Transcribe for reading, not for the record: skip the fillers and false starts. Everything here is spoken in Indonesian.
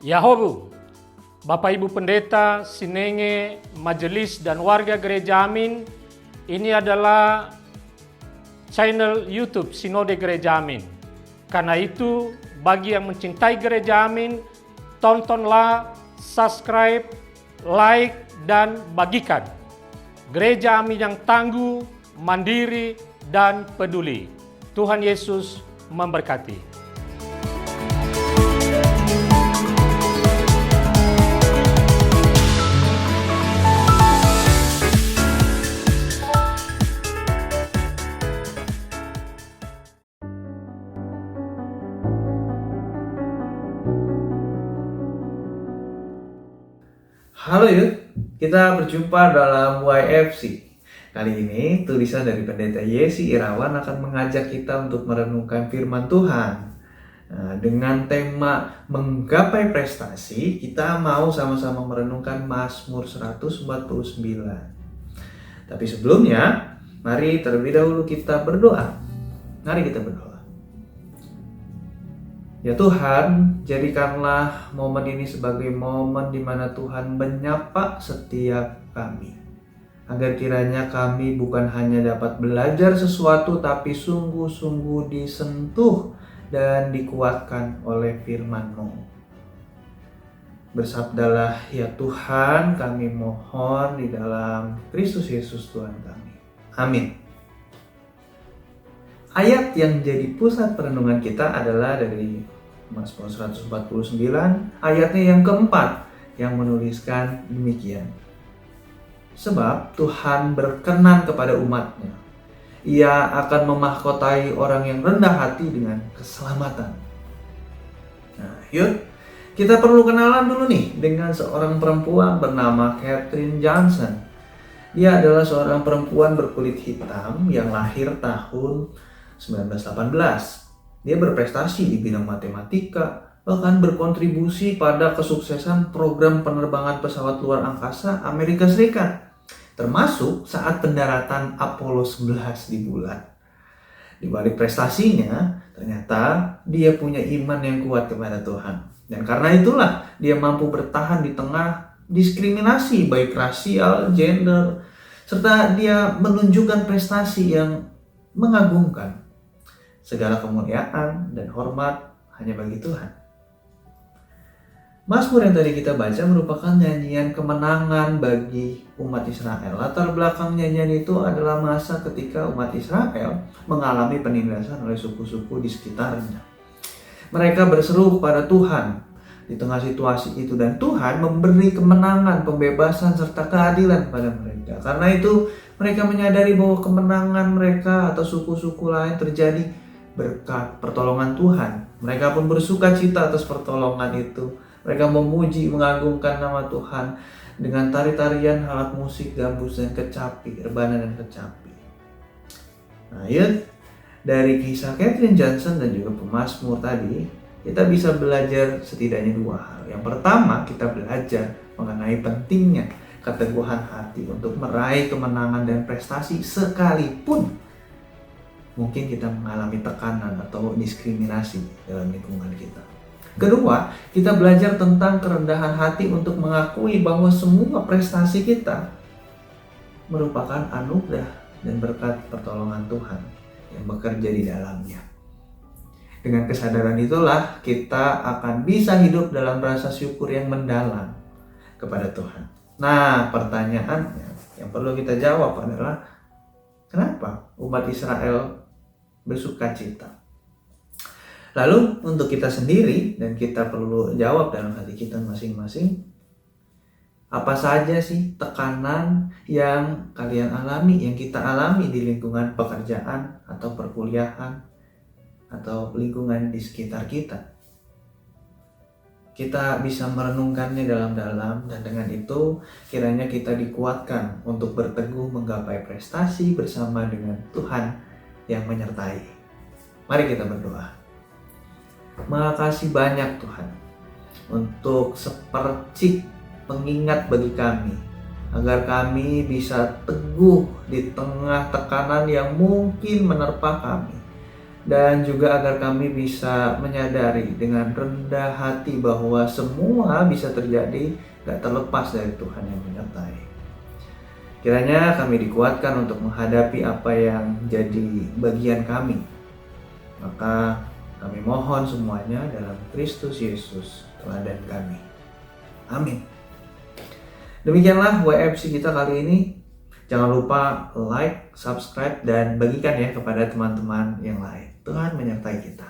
Yahobu, Bapak Ibu Pendeta, Sinenge, Majelis dan warga Gereja Amin, ini adalah channel YouTube Sinode Gereja Amin. Karena itu, bagi yang mencintai Gereja Amin, tontonlah, subscribe, like, dan bagikan. Gereja Amin yang tangguh, mandiri, dan peduli. Tuhan Yesus memberkati. Halo yuk, kita berjumpa dalam YFC. Kali ini tulisan dari Pendeta Yesi Irawan akan mengajak kita untuk merenungkan firman Tuhan. Dengan tema menggapai prestasi, kita mau sama-sama merenungkan Mazmur 149. Tapi sebelumnya, mari terlebih dahulu kita berdoa. Mari kita berdoa. Ya Tuhan, jadikanlah momen ini sebagai momen di mana Tuhan menyapa setiap kami. Agar kiranya kami bukan hanya dapat belajar sesuatu, tapi sungguh-sungguh disentuh dan dikuatkan oleh firman-Mu. Bersabdalah ya Tuhan, kami mohon di dalam Kristus Yesus Tuhan kami. Amin. Ayat yang jadi pusat perenungan kita adalah dari Mazmur 149, ayatnya yang keempat, yang menuliskan demikian. Sebab Tuhan berkenan kepada umatnya. Ia akan memahkotai orang yang rendah hati dengan keselamatan. Nah, yuk, kita perlu kenalan dulu nih dengan seorang perempuan bernama Katherine Johnson. Dia adalah seorang perempuan berkulit hitam yang lahir tahun 1918. Dia berprestasi di bidang matematika, bahkan berkontribusi pada kesuksesan program penerbangan pesawat luar angkasa Amerika Serikat, termasuk saat pendaratan Apollo 11 di bulan. Di balik prestasinya, ternyata dia punya iman yang kuat kepada Tuhan. Dan karena itulah dia mampu bertahan di tengah diskriminasi baik rasial, gender, serta dia menunjukkan prestasi yang mengagumkan. Segala kemuliaan dan hormat hanya bagi Tuhan. Mazmur yang tadi kita baca merupakan nyanyian kemenangan bagi umat Israel. Latar belakang nyanyian itu adalah masa ketika umat Israel mengalami penindasan oleh suku-suku di sekitarnya. Mereka berseru kepada Tuhan di tengah situasi itu, dan Tuhan memberi kemenangan, pembebasan, serta keadilan kepada mereka. Karena itu mereka menyadari bahwa kemenangan mereka atau suku-suku lain terjadi berkat pertolongan Tuhan. Mereka pun bersuka cita atas pertolongan itu. Mereka memuji, mengagungkan nama Tuhan dengan tari-tarian, alat musik, gambus, dan kecapi, rebana dan kecapi. Nah, yuk, dari kisah Katherine Johnson dan juga pemazmur tadi, kita bisa belajar setidaknya dua hal. Yang pertama, kita belajar mengenai pentingnya keteguhan hati untuk meraih kemenangan dan prestasi sekalipun mungkin kita mengalami tekanan atau diskriminasi dalam lingkungan kita. Kedua, kita belajar tentang kerendahan hati untuk mengakui bahwa semua prestasi kita merupakan anugerah dan berkat pertolongan Tuhan yang bekerja di dalamnya. Dengan kesadaran itulah kita akan bisa hidup dalam rasa syukur yang mendalam kepada Tuhan. Nah, pertanyaannya yang perlu kita jawab adalah, kenapa umat Israel bersuka cita? Lalu untuk kita sendiri, dan kita perlu jawab dalam hati kita masing-masing, apa saja sih tekanan yang kalian alami, yang kita alami di lingkungan pekerjaan atau perkuliahan atau lingkungan di sekitar kita? Kita bisa merenungkannya dalam-dalam, dan dengan itu kiranya kita dikuatkan untuk berteguh menggapai prestasi bersama dengan Tuhan yang menyertai. Mari kita berdoa. Makasih banyak Tuhan untuk sepercik pengingat bagi kami, agar kami bisa teguh di tengah tekanan yang mungkin menerpa kami. dan juga agar kami bisa menyadari dengan rendah hati bahwa semua bisa terjadi gak terlepas dari Tuhan yang menyertai. Kiranya kami dikuatkan untuk menghadapi apa yang jadi bagian kami. Maka kami mohon semuanya dalam Kristus Yesus, teladan kami. Amin. Demikianlah WFC kita kali ini. Jangan lupa like, subscribe, dan bagikan ya kepada teman-teman yang lain. Tuhan menyertai kita.